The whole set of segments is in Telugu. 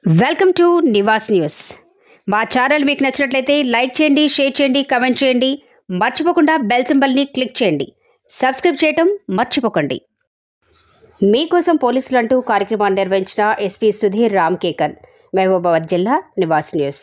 Welcome to Nivas news. మా ఛానల్ మీకు నచ్చినట్లయితే లైక్ చేయండి, షేర్ చేయండి, కామెంట్ చేయండి. మర్చిపోకుండా బెల్ సింబల్ని క్లిక్ చేయండి. సబ్స్క్రైబ్ చేయటం మర్చిపోకండి. మీకోసం పోలీసులు అంటూ కార్యక్రమాన్ని నిర్వహించిన ఎస్పీ సుధీర్ రామ్కేకర్. మహబూబాబాద్ జిల్లా నివాస్ న్యూస్.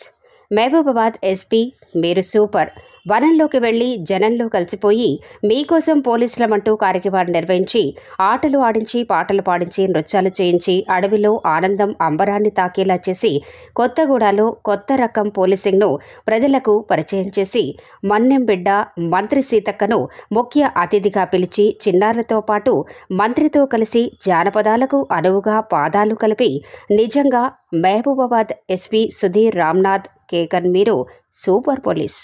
మహబూబాబాద్ ఎస్పీ మీరు సూపర్. వనంలోకి వెళ్లి జనంలో కలిసిపోయి మీకోసం పోలీసులమంటూ కార్యక్రమాన్ని నిర్వహించి ఆటలు ఆడించి, పాటలు పాడించి, నృత్యాలు చేయించి అడవిలో ఆనందం అంబరాన్ని తాకేలా చేసి కొత్తగూడలో కొత్త రకం పోలీసింగ్ను ప్రజలకు పరిచయం చేసి మన్నెం బిడ్డ మంత్రి సీతక్కను ముఖ్య అతిథిగా పిలిచి చిన్నారులతో పాటు మంత్రితో కలిసి జానపదాలకు అనువుగా పాదాలు కలిపి నిజంగా మహబూబాబాద్ ఎస్పీ సుధీర్ రామ్నాథ్ కేకర్ మీరు సూపర్ పోలీస్.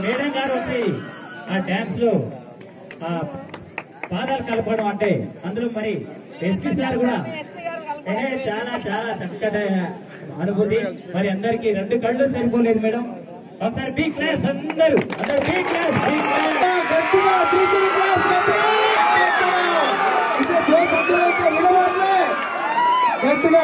మేడం గారు వచ్చి ఆ డాన్స్ లో పాదాలు కలపడం అంటే అందులో మరి ఎస్పీ సార్ కూడా చాలా చాలా చక్కటి అనుభూతి. మరి అందరికి రెండు కళ్ళు సరిపోలేదు మేడం. ఒకసారి బీ క్లాస్ అందరూ బీ క్లాస్ గట్టిగా